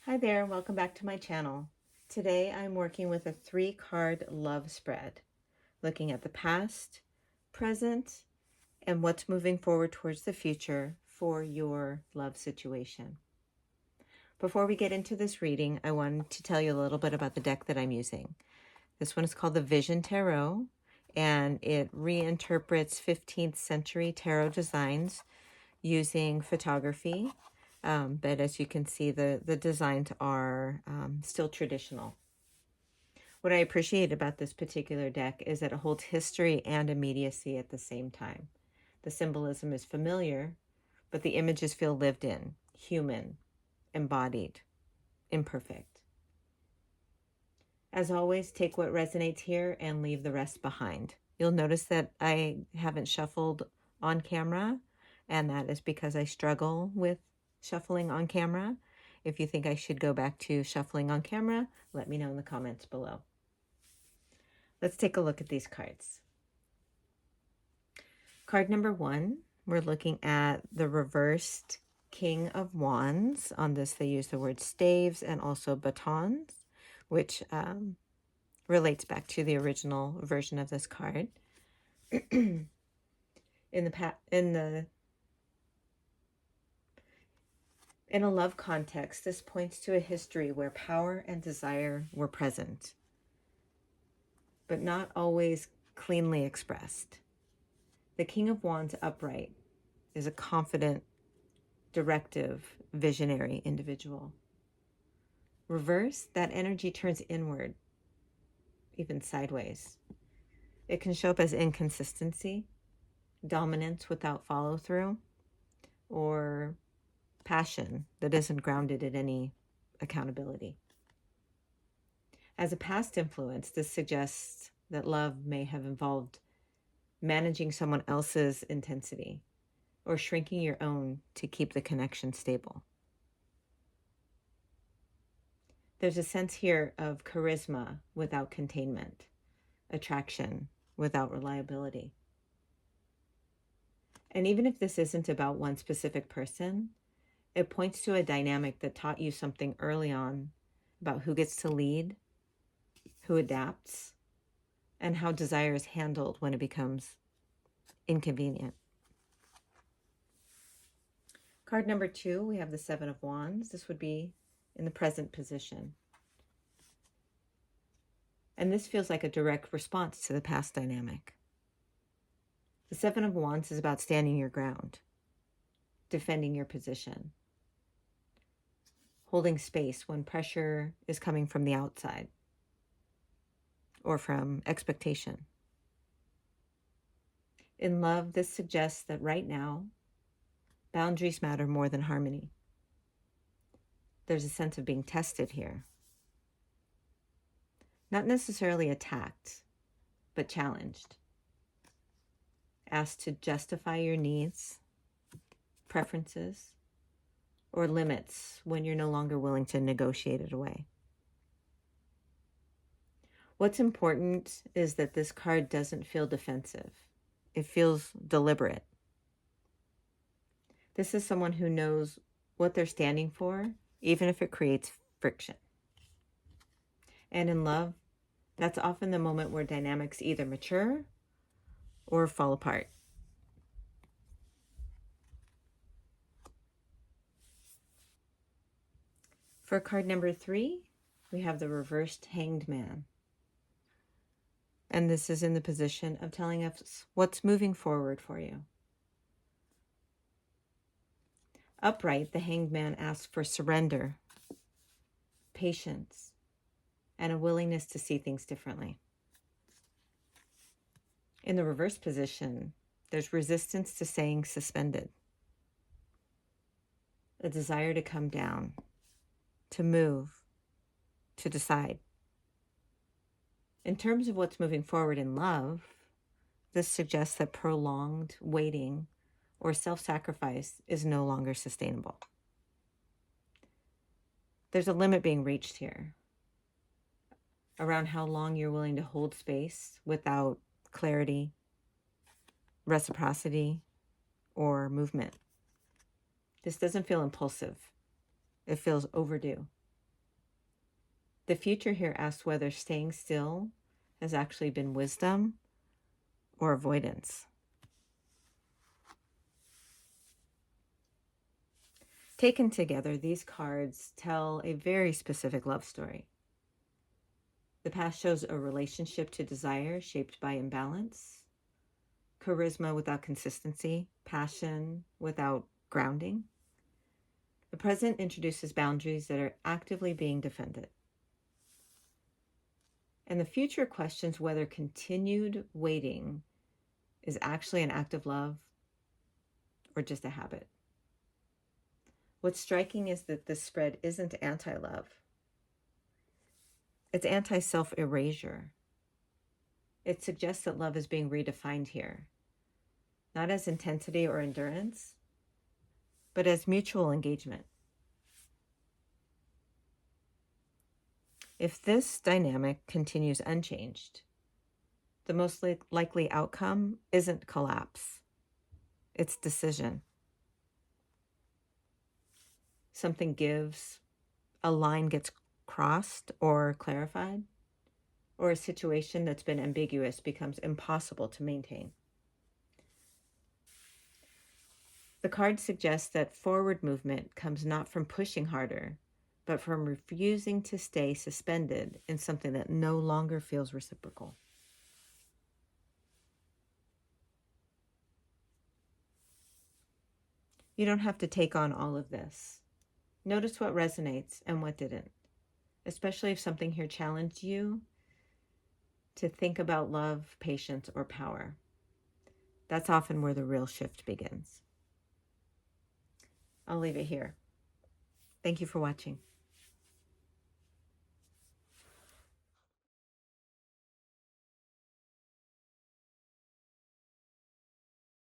Hi there, welcome back to my channel. Today I'm working with a 3-card love spread, looking at the past, present, and what's moving forward towards the future for your love situation. Before we get into this reading, I wanted to tell you a little bit about the deck that I'm using. This one is called the Vision Tarot, and it reinterprets 15th century tarot designs using photography. But as you can see, the designs are still traditional. What I appreciate about this particular deck is that it holds history and immediacy at the same time. The symbolism is familiar, but the images feel lived in, human, embodied, imperfect. As always, take what resonates here and leave the rest behind. You'll notice that I haven't shuffled on camera, and that is because I struggle with shuffling on camera. If you think I should go back to shuffling on camera, let me know in the comments below. Let's take a look at these cards. Card number 1, we're looking at the reversed King of Wands. On this, they use the word staves and also batons, which relates back to the original version of this card. In a love context, this points to a history where power and desire were present, but not always cleanly expressed. The King of Wands upright is a confident, directive, visionary individual. Reverse, that energy turns inward, even sideways. It can show up as inconsistency, dominance without follow-through, or passion that isn't grounded in any accountability. As a past influence, this suggests that love may have involved managing someone else's intensity or shrinking your own to keep the connection stable. There's a sense here of charisma without containment, attraction without reliability. And even if this isn't about one specific person, it points to a dynamic that taught you something early on about who gets to lead, who adapts, and how desire is handled when it becomes inconvenient. Card number 2, we have the 7 of Wands. This would be in the present position. And this feels like a direct response to the past dynamic. The 7 of Wands is about standing your ground, defending your position, holding space when pressure is coming from the outside or from expectation. In love, this suggests that right now, boundaries matter more than harmony. There's a sense of being tested here. Not necessarily attacked, but challenged. Asked to justify your needs, preferences, or limits when you're no longer willing to negotiate it away. What's important is that this card doesn't feel defensive. It feels deliberate. This is someone who knows what they're standing for, even if it creates friction. And in love, that's often the moment where dynamics either mature or fall apart. For card number 3, we have the reversed Hanged Man. And this is in the position of telling us what's moving forward for you. Upright, the Hanged Man asks for surrender, patience, and a willingness to see things differently. In the reverse position, there's resistance to staying suspended, a desire to come down, to move, to decide. In terms of what's moving forward in love, this suggests that prolonged waiting or self-sacrifice is no longer sustainable. There's a limit being reached here around how long you're willing to hold space without clarity, reciprocity, or movement. This doesn't feel impulsive. It feels overdue. The future here asks whether staying still has actually been wisdom or avoidance. Taken together, these cards tell a very specific love story. The past shows a relationship to desire shaped by imbalance, charisma without consistency, passion without grounding. The present introduces boundaries that are actively being defended. And the future questions whether continued waiting is actually an act of love or just a habit. What's striking is that this spread isn't anti-love. It's anti-self-erasure. It suggests that love is being redefined here, not as intensity or endurance, but as mutual engagement. If this dynamic continues unchanged, the most likely outcome isn't collapse, it's decision. Something gives, a line gets crossed or clarified, or a situation that's been ambiguous becomes impossible to maintain. The card suggests that forward movement comes not from pushing harder, but from refusing to stay suspended in something that no longer feels reciprocal. You don't have to take on all of this. Notice what resonates and what didn't, especially if something here challenged you to think about love, patience, or power. That's often where the real shift begins. I'll leave it here. Thank you for watching.